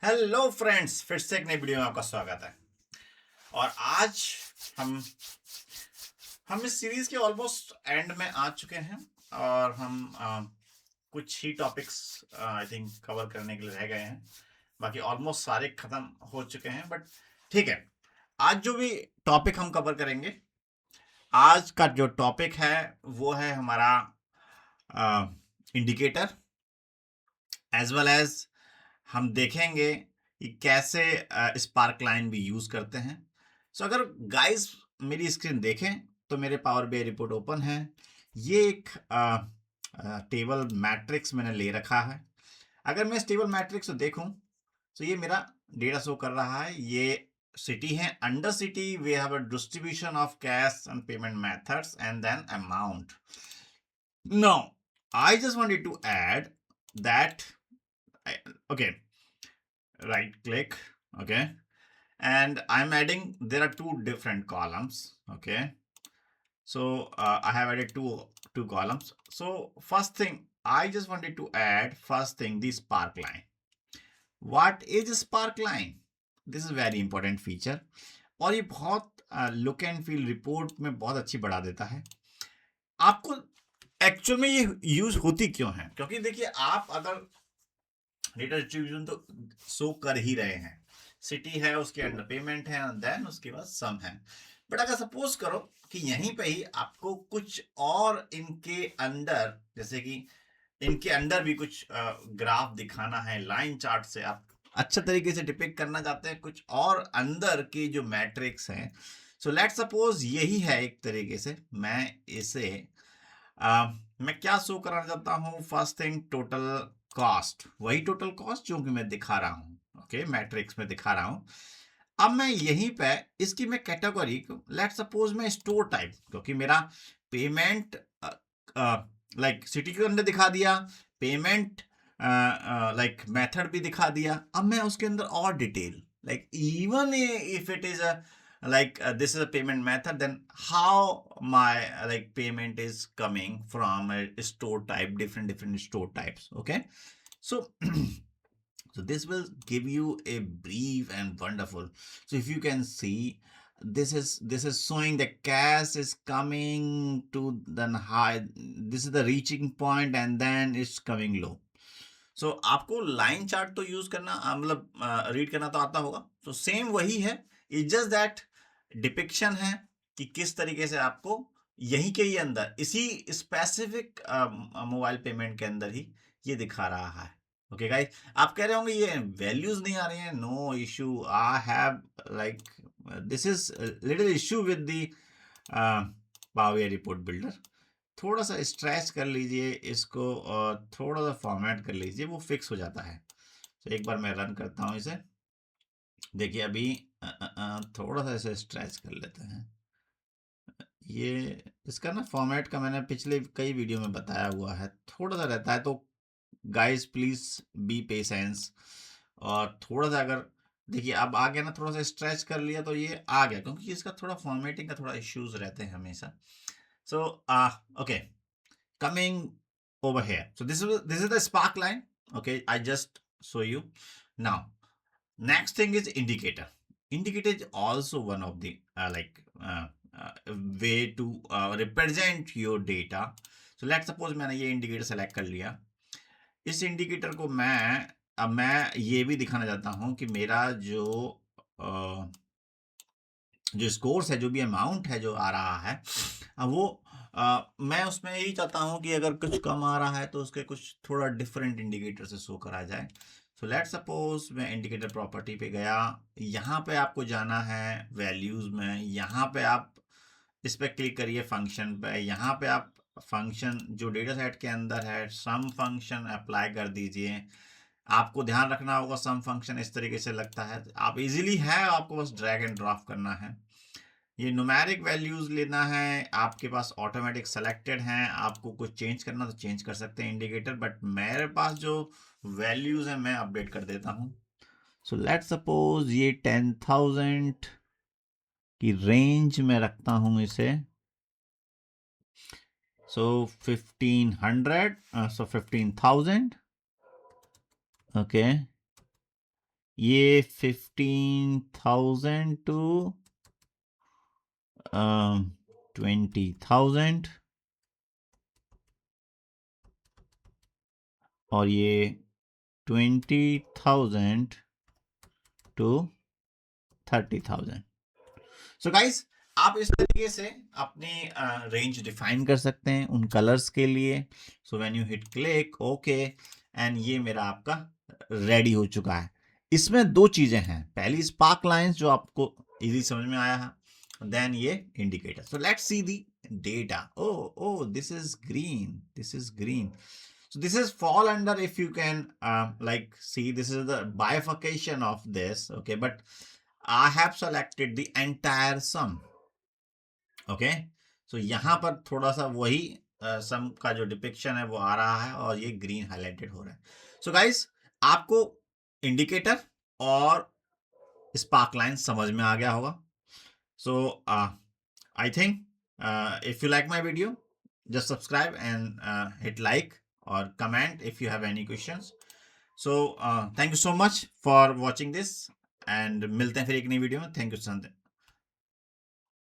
Hello friends, फिर से एक नई वीडियो में आपका स्वागत है। और आज हम हम इस सीरीज के ऑलमोस्ट एंड में आ चुके हैं और हम कुछ ही टॉपिक्स आई थिंक कवर करने के लिए रह गए हैं। बाकी ऑलमोस्ट सारे खत्म हो चुके हैं, बट ठीक है। आज जो भी टॉपिक हम कवर करेंगे, आज का जो टॉपिक है वो है हमारा इंडिकेटर, एज वेल एज हम देखेंगे कि कैसे स्पार्क लाइन भी यूज करते हैं। सो अगर गाइस मेरी स्क्रीन देखें तो मेरे पावर बीआई रिपोर्ट ओपन है। ये एक टेबल मैट्रिक्स मैंने ले रखा है। अगर मैं इस टेबल मैट्रिक्स को देखूं तो ये मेरा डेटा शो कर रहा है। ये सिटी है, under city we have a distribution of cash and payment methods and then amount. No, I just wanted to add that, okay, right click, okay, and I'm adding, there are two different columns, okay. So I have added two columns. So first thing, I just wanted to add first thing, the spark line. What is a spark line? This is very important feature और ये बहुत look and feel report में बहुत अच्छी बढ़ा देता है आपको। एक्चुअल में ये यूज होती क्यों है? क्योंकि देखिए, आप अगर डेटा डिस्ट्रीब्यूशन तो शो कर ही रहे हैं, सिटी है, उसके अंडर पेमेंट है, देन उसके बाद सम है। बट अगर सपोज करो कि यहीं पे ही आपको कुछ और इनके अंदर, जैसे कि इनके अंदर भी कुछ ग्राफ दिखाना है, लाइन चार्ट से आप अच्छा तरीके से डिपिक्ट करना चाहते हैं कुछ और अंदर की जो मैट्रिक्स हैं। सो लेट सपोज यही है एक तरीके से, मैं इसे मैं क्या शो कराना चाहता हूँ। फर्स्ट थिंग, टोटल कॉस्ट, वही टोटल कॉस्ट जो कि मैं दिखा रहा हूँ, ओके, मैट्रिक्स में दिखा रहा हूँ। अब मैं यहीं पे इसकी मैं कैटेगरी, लेट सपोज मैं स्टोर टाइप, क्योंकि मेरा पेमेंट लाइक सिटी के अंदर दिखा दिया, पेमेंट लाइक मेथड भी दिखा दिया। अब मैं उसके अंदर और detail, like even if it is a like this is a payment method, then how my like payment is coming from a store type, different store types, okay. So so this will give you a brief and wonderful. So if you can see, this is showing the cash is coming to the high, this is the reaching point and then it's coming low. So आपको line chart तो use करना मतलब read करना तो आता होगा। तो same वही है, इट्स जस्ट दैट डिपिक्शन है कि किस तरीके से आपको यहीं के ही अंदर इसी स्पेसिफिक मोबाइल पेमेंट के अंदर ही ये दिखा रहा है। ओके गाइस, आप कह रहे होंगे ये वैल्यूज नहीं आ रही हैं। No issue, I have like this is little issue with the power report builder. थोड़ा सा स्ट्रेच कर लीजिए इसको और थोड़ा सा फॉर्मेट कर लीजिए, वो फिक्स हो जाता है। तो एक बार मैं रन करता हूँ इसे, देखिए अभी थोड़ा सा इसे स्ट्रेच कर लेते हैं। ये इसका ना फॉर्मेट का मैंने पिछले कई वीडियो में बताया हुआ है, थोड़ा सा रहता है। तो गाइस प्लीज बी पेशेंस। और थोड़ा सा अगर देखिए अब आ गया ना, थोड़ा सा स्ट्रेच कर लिया तो ये आ गया, क्योंकि इसका थोड़ा फॉर्मेटिंग का थोड़ा इश्यूज रहते हैं हमेशा। So okay, coming over here, so this is the spark line, okay, I just show you now. Next thing is indicator. Indicator is also one of the way to represent your data. So let's suppose मैंने ये indicator select कर लिया। इस indicator को मैं ये भी दिखाना चाहता हूँ कि मेरा जो स्कोर्स है, जो भी अमाउंट है जो आ रहा है, वो मैं उसमें यही चाहता हूँ कि अगर कुछ कम आ रहा है तो उसके कुछ थोड़ा डिफरेंट इंडिकेटर से शो करा जाए। सो लेट सपोज मैं इंडिकेटर प्रॉपर्टी पे गया, यहाँ पे आपको जाना है वैल्यूज में, यहाँ पे आप इस पर क्लिक करिए फंक्शन पे, यहाँ पे आप फंक्शन जो डेटा सेट के अंदर है सम फंक्शन अप्लाई कर दीजिए। आपको ध्यान रखना होगा, सम फंक्शन इस तरीके से लगता है, आप इजीली है, आपको बस ड्रैग एंड ड्रॉप करना है। ये न्यूमेरिक वैल्यूज लेना है, आपके पास ऑटोमेटिक सेलेक्टेड हैं, आपको कुछ चेंज करना तो चेंज कर सकते हैं इंडिकेटर, बट मेरे पास जो वैल्यूज हैं मैं अपडेट कर देता हूँ। सो लेट सपोज ये 10,000 की रेंज में रखता हूँ इसे। सो 1500, सो 15,000, ओके, ये 15,000 टू 20,000 और ये 20,000 टू 30,000। सो गाइस, आप इस तरीके से अपनी रेंज डिफाइन कर सकते हैं उन कलर्स के लिए। So when you hit click okay, and ये मेरा आपका रेडी हो चुका है। इसमें दो चीजें हैं, पहली स्पार्क लाइंस जो आपको इजी समझ में आया है, देन ये indicator. So let's see the data. oh this is green. So this is fall under, if you can like see, this is the bifurcation of this, okay, but I have selected the entire sum, okay. So यहाँ पर थोड़ा सा वही सम का जो depiction है वो आ रहा है और ये ग्रीन हाईलाइटेड हो रहा है। सो गाइस, आपको इंडिकेटर और स्पार्क लाइन समझ में आ गया होगा। So I think if you like my video, just subscribe and hit like or comment if you have any questions. So thank you so much for watching this, and मिलते हैं फिर एक नई वीडियो में। Thank you.